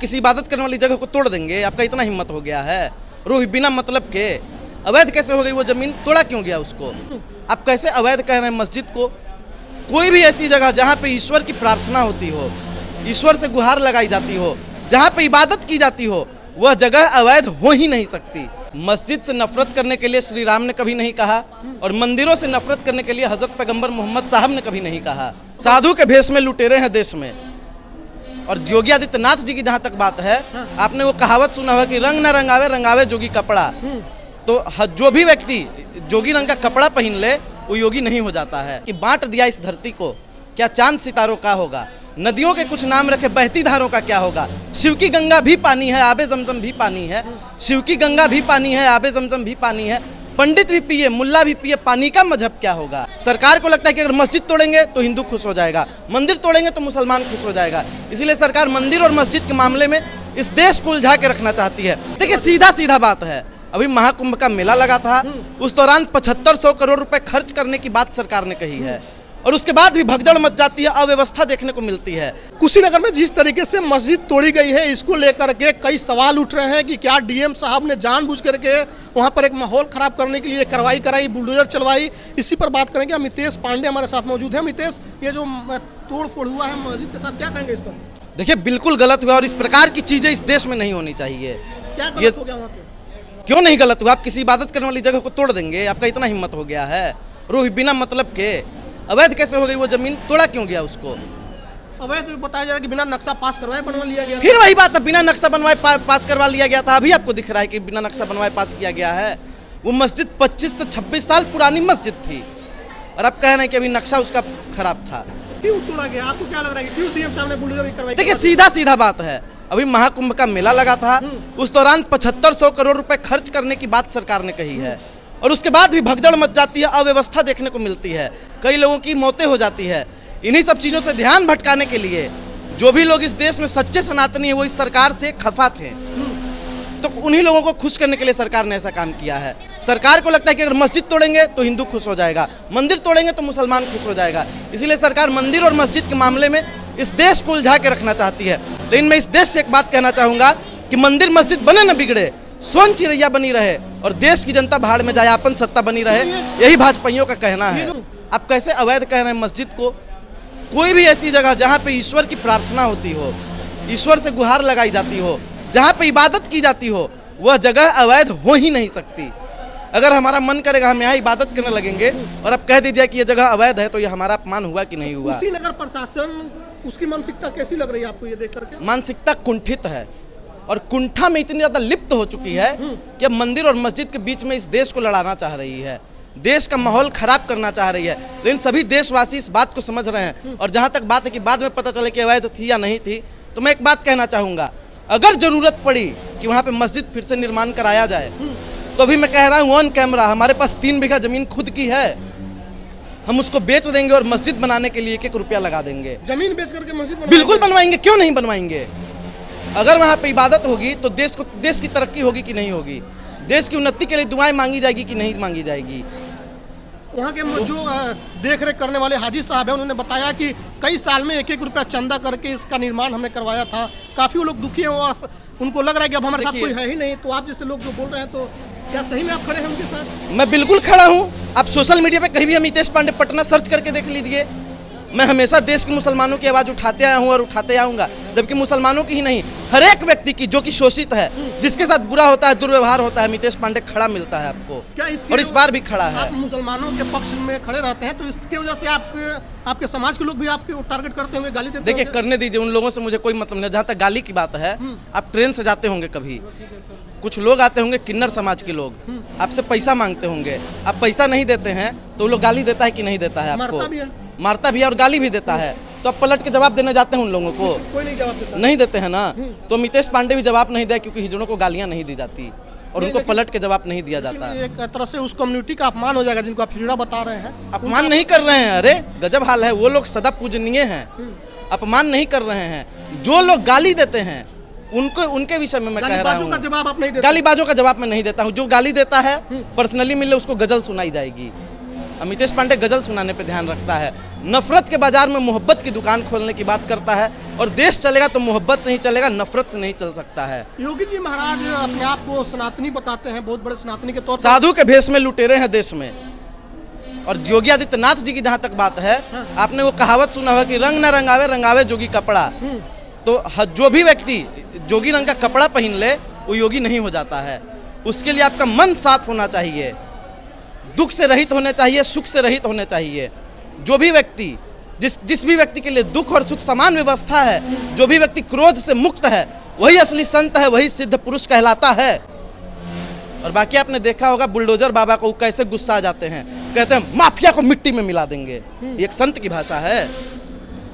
किसी इबादत करने वाली जगह को तोड़ देंगे? आपका इतना हिम्मत हो गया है? रूह बिना मतलब के अवैध कैसे हो गई वो जमीन? तोड़ा क्यों गया उसको? आप कैसे अवैध कह रहे हैं मस्जिद को? कोई भी ऐसी जगह जहाँ पे ईश्वर की प्रार्थना होती हो, ईश्वर से गुहार लगाई जाती हो, जहाँ पे इबादत की जाती हो, वह जगह अवैध हो ही नहीं सकती। मस्जिद से नफरत करने के लिए श्री राम ने कभी नहीं कहा और मंदिरों से नफरत करने के लिए हजरत पैगंबर मोहम्मद साहब ने कभी नहीं कहा। साधु के भेष में लुटेरे हैं देश में। और योगी आदित्यनाथ जी की जहाँ तक बात है, आपने वो कहावत सुना होगा कि रंग न रंगावे रंगावे जोगी कपड़ा। तो जो भी व्यक्ति जोगी रंग का कपड़ा पहन ले वो योगी नहीं हो जाता है। कि बांट दिया इस धरती को, क्या चांद सितारों का होगा? नदियों के कुछ नाम रखे, बहती धारों का क्या होगा? शिव की गंगा भी पानी है, आबे जमजम भी पानी है। शिव की गंगा भी पानी है, आबे जमजम भी पानी है। पंडित भी पिए, मुल्ला भी पिए, पानी का मजहब क्या होगा? सरकार को लगता है कि अगर मस्जिद तोड़ेंगे तो हिंदू खुश हो जाएगा, मंदिर तोड़ेंगे तो मुसलमान खुश हो जाएगा। इसीलिए सरकार मंदिर और मस्जिद के मामले में इस देश को उलझा के रखना चाहती है। देखिए सीधा सीधा बात है, अभी महाकुंभ का मेला लगा था, उस दौरान 7500 करोड़ रुपए खर्च करने की बात सरकार ने कही है और उसके बाद भी भगदड़ मच जाती है, अव्यवस्था देखने को मिलती है। कुशीनगर में जिस तरीके से मस्जिद तोड़ी गई है, इसको लेकर के कई सवाल उठ रहे हैं कि क्या डीएम साहब ने जानबूझ करके वहां पर एक माहौल खराब करने के लिए कार्रवाई कराई, बुलडोजर चलवाई। इसी पर बात करेंगे। अमितेश पांडे हमारे साथ मौजूद है। अमितेश, ये जो तोड़ फोड़ हुआ है मस्जिद के साथ, क्या कहेंगे इस पर? देखिए बिल्कुल गलत हुआ और इस प्रकार की चीजें इस देश में नहीं होनी चाहिए। क्या गलत हो गया वहाँ पे? क्यों नहीं गलत हुआ? आप किसी इबादत करने वाली जगह को तोड़ देंगे? आपका इतना हिम्मत हो गया है? रूह बिना मतलब के अवैध कैसे हो गई वो जमीन? तोड़ा क्यों गया उसको? अवैध बताया जा रहा है कि बिना नक्शा पास करवाए बनवा लिया गया। फिर वही बात है, बिना नक्शा बनवाए पास करवा लिया गया था। अभी आपको दिख रहा है कि बिना नक्शा बनवाए पास किया गया है। वो मस्जिद 25 से 26 साल पुरानी मस्जिद थी और आप कह रहे हैं कि अभी नक्शा उसका खराब था। क्यों तोड़ा गया? आपको क्या लग रहा है कि क्यों डीएम साहब ने बुलडोजर करवाई? देखिए सीधा सीधा बात है, अभी महाकुंभ का मेला लगा था, उस दौरान 7500 करोड़ रुपए खर्च करने की बात सरकार ने कही है और उसके बाद भी भगदड़ मच जाती है, अव्यवस्था देखने को मिलती है, कई लोगों की मौतें हो जाती है। इन्हीं सब चीज़ों से ध्यान भटकाने के लिए जो भी लोग इस देश में सच्चे सनातनी है वो इस सरकार से खफा थे, तो उन्हीं लोगों को खुश करने के लिए सरकार ने ऐसा काम किया है। सरकार को लगता है कि अगर मस्जिद तोड़ेंगे तो हिंदू खुश हो जाएगा, मंदिर तोड़ेंगे तो मुसलमान खुश हो जाएगा। इसीलिए सरकार मंदिर और मस्जिद के मामले में इस देश को उलझा के रखना चाहती है। लेकिन मैं इस देश से एक बात कहना चाहूँगा कि मंदिर मस्जिद बने न बिगड़े, स्वर्ण चिड़ैया बनी रहे और देश की जनता भाड़ में जाए, अपन सत्ता बनी रहे, यही भाजपाइयों का कहना है। आप कैसे अवैध कह रहे हैं मस्जिद को? कोई भी ऐसी जगह जहाँ पे ईश्वर की प्रार्थना होती हो, ईश्वर से गुहार लगाई जाती हो, जहाँ पे इबादत की जाती हो, वह जगह अवैध हो ही नहीं सकती। अगर हमारा मन करेगा हम यहाँ इबादत करने लगेंगे और आप कह दीजिए कि ये जगह अवैध है, तो ये हमारा अपमान हुआ कि नहीं हुआ? कुशीनगर प्रशासन, उसकी मानसिकता कैसी लग रही है आपको ये देख करके? मानसिकता कुंठित है और कुंठा में इतनी ज्यादा लिप्त हो चुकी है कि अब मंदिर और मस्जिद के बीच में इस देश को लड़ाना चाह रही है, देश का माहौल खराब करना चाह रही है। लेकिन सभी देशवासी इस बात को समझ रहे हैं और जहां तक बात है कि बाद में पता चले कि अवैध थी या नहीं थी, तो मैं एक बात कहना चाहूँगा, अगर जरूरत पड़ी कि वहाँ पे मस्जिद फिर से निर्माण कराया जाए तो भी मैं कह रहा हूँ ऑन कैमरा, हमारे पास 3 बीघा जमीन खुद की है, हम उसको बेच देंगे और मस्जिद बनाने के लिए 1-1 रुपया लगा देंगे। जमीन बेच करके मस्जिद बिल्कुल बनवाएंगे, क्यों नहीं बनवाएंगे? अगर वहाँ पे इबादत होगी तो देश की तरक्की होगी कि नहीं होगी? देश की उन्नति के लिए दुआएं मांगी जाएगी कि नहीं मांगी जाएगी? वहाँ के जो देख रेख करने वाले हाजी साहब हैं, उन्होंने बताया कि कई साल में 1-1 रुपया चंदा करके इसका निर्माण हमने करवाया था। काफ़ी वो लोग दुखी हैं, वो उनको लग रहा है कि अब हमारे साथ कोई है ही नहीं। तो आप जैसे लोग जो बोल रहे हैं, तो क्या सही में आप खड़े हैं उनके साथ? मैं बिल्कुल खड़ा हूँ। आप सोशल मीडिया पे कहीं भी अमितेश पांडे पटना सर्च करके देख लीजिए। मैं हमेशा देश के मुसलमानों की आवाज़ उठाते आया हूँ और उठाते आऊँगा, जबकि मुसलमानों की ही नहीं, हर एक व्यक्ति की जो कि शोषित है, जिसके साथ बुरा होता है, दुर्व्यवहार होता है, अमितेश पांडे खड़ा मिलता है आपको। क्या और इस बार भी खड़ा है। आप मुसलमानों के पक्ष में खड़े रहते हैं, तो इसके वजह से आपके समाज के लोग भी आपके टारगेट करते होंगे, गाली देते देखिए करने दीजिए, उन लोगों से मुझे कोई मतलब नहीं। जहाँ तक गाली की बात है, आप ट्रेन से जाते होंगे कभी, कुछ लोग आते होंगे किन्नर समाज के लोग, आपसे पैसा मांगते होंगे, आप पैसा नहीं देते हैं तो वो लोग गाली देता है कि नहीं देता है आपको? मारता भी है और गाली भी देता है। तो आप पलट के जवाब देने जाते हैं उन लोगों को? कोई नहीं जवाब देता। नहीं देते हैं ना। तो अमितेश पांडे भी जवाब नहीं दे, क्योंकि हिजड़ों को गालियां नहीं दी जाती और उनको पलट के जवाब नहीं दिया जाता। एक तरह से उस कम्युनिटी का अपमान हो जाएगा जिनको आप हिजड़ा बता रहे हैं। अपमान नहीं कर रहे हैं, अरे गजब हाल है। वो लोग सदा पूजनीय हैं, अपमान नहीं कर रहे हैं। जो लोग गाली देते हैं उनके विषय में मैं कह रहा हूँ, जवाब आप नहीं देते। गालीबाजों का जवाब मैं नहीं देता हूँ। जो गाली देता है पर्सनली मिले उसको गजल सुनाई जाएगी। अमितेश पांडे गजल सुनाने पे ध्यान रखता है, नफरत के बाजार में मोहब्बत की दुकान खोलने की बात करता है। और देश चलेगा तो मोहब्बत से ही चलेगा, नफरत से नहीं चल सकता है। योगी जी महाराज अपने आप को सनातनी बताते हैं, बहुत बड़े सनातनी के तौर पर। साधु के भेष में लुटेरे हैं देश में। और योगी आदित्यनाथ जी की जहाँ तक बात है, आपने वो कहावत सुना होगा कि रंग न रंगावे रंगावे जोगी कपड़ा। तो जो भी व्यक्ति जोगी रंग का कपड़ा पहन ले वो योगी नहीं हो जाता है। उसके लिए आपका मन साफ होना चाहिए, दुख से रहित होने चाहिए, सुख से रहित होने चाहिए। जो भी व्यक्ति जिस भी व्यक्ति के लिए दुख और सुख समान व्यवस्था है, जो भी व्यक्ति क्रोध से मुक्त है, वही असली संत है, वही सिद्ध पुरुष कहलाता है। और बाकी आपने देखा होगा बुलडोजर बाबा को कैसे गुस्सा आ जाते हैं, कहते हैं माफिया को मिट्टी में मिला देंगे। ये एक संत की भाषा है।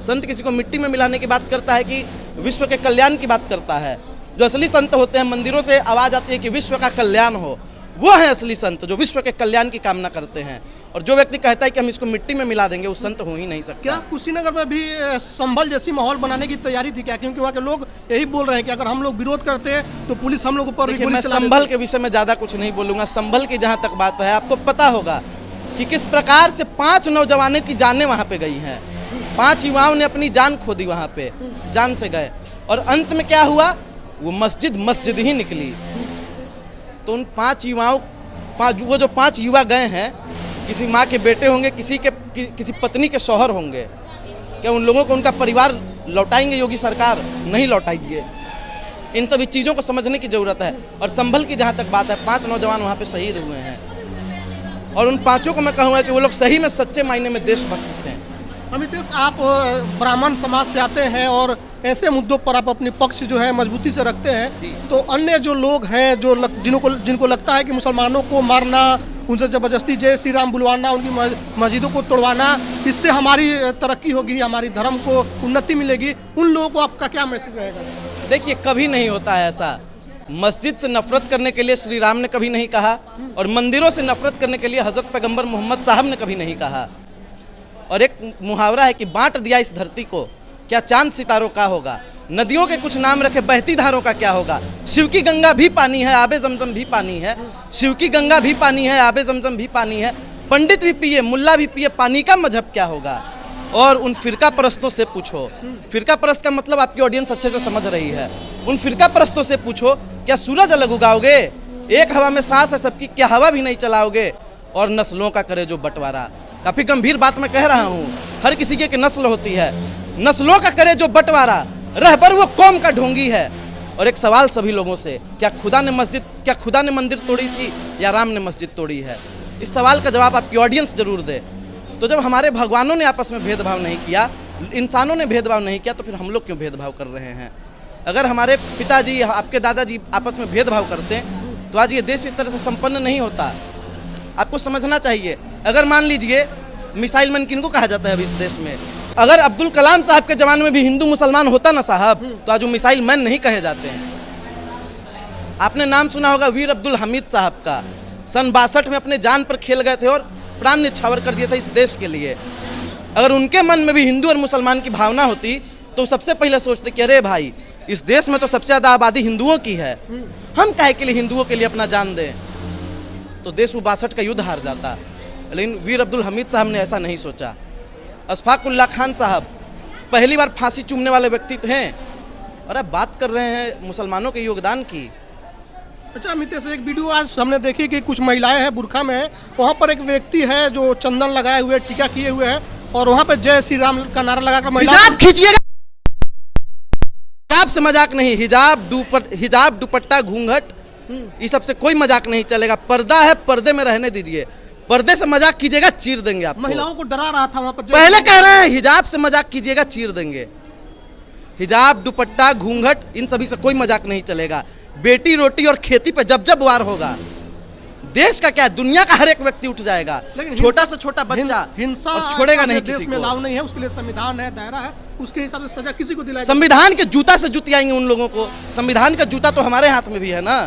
संत किसी को मिट्टी में मिलाने की बात करता है कि विश्व के कल्याण की बात करता है। जो असली संत होते हैं, मंदिरों से आवाज आती है कि विश्व का कल्याण हो, वो है असली संत जो विश्व के कल्याण की कामना करते हैं। और जो व्यक्ति कहता है कि हम इसको मिट्टी में मिला देंगे, वो संत हो ही नहीं सकता। क्या कुशीनगर में भी संभल जैसी माहौल बनाने की तैयारी थी क्या? क्योंकि वहाँ के लोग यही बोल रहे हैं कि अगर हम लोग विरोध करते हैं तो पुलिस हम लोग पर देखिए, मैं संभल के विषय में ज़्यादा कुछ नहीं बोलूँगा। संभल की जहाँ तक बात है, आपको पता होगा कि किस प्रकार से 5 नौजवानों की जानें वहाँ पे गई हैं। 5 युवाओं ने अपनी जान खो दी वहाँ पे, जान से गए। और अंत में क्या हुआ, वो मस्जिद ही निकली। तो उन 5 युवाओं वो जो 5 युवा गए हैं, किसी माँ के बेटे होंगे, किसी पत्नी के शौहर होंगे। क्या उन लोगों को उनका परिवार लौटाएंगे योगी सरकार? नहीं लौटाएंगे। इन सभी चीज़ों को समझने की ज़रूरत है। और संभल की जहाँ तक बात है, 5 नौजवान वहाँ पे शहीद हुए हैं। और उन 5 को मैं कहूँगा कि वो लोग सही में सच्चे मायने में देशभक्त थे। अमितेश, आप ब्राह्मण समाज से आते हैं और ऐसे मुद्दों पर आप अपनी पक्ष जो है मजबूती से रखते हैं। तो अन्य जो लोग हैं जो जिनको लगता है कि मुसलमानों को मारना, उनसे ज़बरदस्ती जय श्री राम बुलवाना, उनकी मस्जिदों को तोड़वाना, इससे हमारी तरक्की होगी, हमारी धर्म को उन्नति मिलेगी, उन लोगों को आपका क्या मैसेज रहेगा? देखिए, कभी नहीं होता है ऐसा। मस्जिद से नफरत करने के लिए श्री राम ने कभी नहीं कहा, और मंदिरों से नफरत करने के लिए हज़रत पैगंबर मोहम्मद साहब ने कभी नहीं कहा। और एक मुहावरा है कि बांट दिया इस धरती को, क्या चांद सितारों का होगा। नदियों के कुछ नाम रखे, बहती धारों का क्या होगा। शिव की गंगा भी पानी है, आबे जमजम भी पानी है। शिव की गंगा भी पानी है, आबे जमजम भी पानी है। पंडित भी पिए, मुल्ला भी पिए, पानी का मजहब क्या होगा। और उन फिरका परस्तों से पूछो, फिरका परस्त का मतलब आपकी ऑडियंस अच्छे से समझ रही है। उन फिरका परस्तों से पूछो, क्या सूरज अलग उगाओगे? एक हवा में सांस है सबकी, क्या हवा भी नहीं चलाओगे? और नस्लों का करे जो बंटवारा, काफ़ी गंभीर बात मैं कह रहा हूँ। हर किसी की नस्ल होती है, नस्लों का करे जो बंटवारा, रहबर वो कौम का ढोंगी है। और एक सवाल सभी लोगों से, क्या खुदा ने मंदिर तोड़ी थी या राम ने मस्जिद तोड़ी है? इस सवाल का जवाब आपकी ऑडियंस जरूर दे। तो जब हमारे भगवानों ने आपस में भेदभाव नहीं किया, इंसानों ने भेदभाव नहीं किया, तो फिर हम लोग क्यों भेदभाव कर रहे हैं? अगर हमारे पिताजी, आपके दादाजी आपस में भेदभाव करते तो आज ये देश इस तरह से संपन्न नहीं होता। आपको समझना चाहिए। अगर मान लीजिए मिसाइल मैन किनको कहा जाता है अभी इस देश में, अगर अब्दुल कलाम साहब के ज़माने में भी हिंदू मुसलमान होता ना साहब, तो आज वो मिसाइल मैन नहीं कहे जाते हैं। आपने नाम सुना होगा वीर अब्दुल हमीद साहब का। सन 62 में अपने जान पर खेल गए थे और प्राण न्यौछावर कर दिया था इस देश के लिए। अगर उनके मन में भी हिंदू और मुसलमान की भावना होती तो सबसे पहले सोचते कि अरे भाई, इस देश में तो सबसे ज़्यादा आबादी हिंदुओं की है, हम काहे के लिए हिंदुओं के लिए अपना जान दें। तो देश वो 62 का युद्ध हार जाता। लेकिन वीर अब्दुल हमीद साहब ने ऐसा नहीं सोचा। अशफाकुल्लाह खान साहब पहली बार फांसी चूमने वाले व्यक्ति थे, और अब बात कर रहे हैं मुसलमानों के योगदान की। अच्छा अमितेश, एक वीडियो आज हमने देखी कि कुछ महिलाएं हैं बुरखा में है, वहाँ पर एक व्यक्ति है जो चंदन लगाए हुए, टीका किए हुए है, और वहाँ पे जय श्री राम का नारा लगाकर हिजाब खींचिएगा। हिजाब से मजाक नहीं, हिजाब दुपट्टा घूंघट इस सब से कोई मजाक नहीं चलेगा। पर्दा है, पर्दे में रहने दीजिए। पर्दे से मजाक कीजिएगा, चीर देंगे आपको। महिलाओं को डरा रहा था वहाँ पर, पहले कह रहे हैं हिजाब से मजाक कीजिएगा, चीर देंगे। हिजाब, दुपट्टा, घूंघट, इन सभी से कोई मजाक नहीं चलेगा। बेटी, रोटी और खेती पे जब जब वार होगा, देश का क्या, दुनिया का हर एक व्यक्ति उठ जाएगा, छोटा से छोटा बच्चा, हिंसा और छोड़ेगा नहीं किसी देश में को। लाभ नहीं है, उसके लिए संविधान है, दायरा है, उसके हिसाब से सजा किसी को दिलाएगा। संविधान के जूता से जुतियाएंगे उन लोगों को। संविधान का जूता तो हमारे हाथ में भी है ना,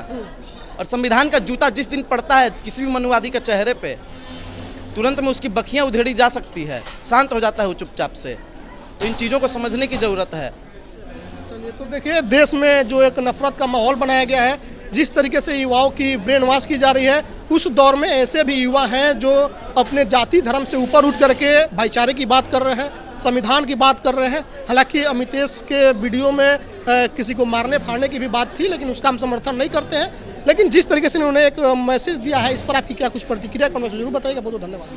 और संविधान का जूता जिस दिन पड़ता है किसी भी मनुवादी के चेहरे पे, तुरंत में उसकी बखियां उधेड़ी जा सकती है, शांत हो जाता है वो चुपचाप से। तो इन चीज़ों को समझने की ज़रूरत है। चलिए, तो देखिए देश में जो एक नफरत का माहौल बनाया गया है, जिस तरीके से युवाओं की ब्रेन वॉश की जा रही है, उस दौर में ऐसे भी युवा हैं जो अपने जाति धर्म से ऊपर उठ करके भाईचारे की बात कर रहे हैं, संविधान की बात कर रहे हैं। हालांकि अमितेश के वीडियो में किसी को मारने फाड़ने की भी बात थी, लेकिन उसका हम समर्थन नहीं करते हैं। लेकिन जिस तरीके से उन्होंने एक मैसेज दिया है, इस पर आपकी क्या कुछ प्रतिक्रिया, कमेंट जरूर बताइएगा। बहुत बहुत धन्यवाद।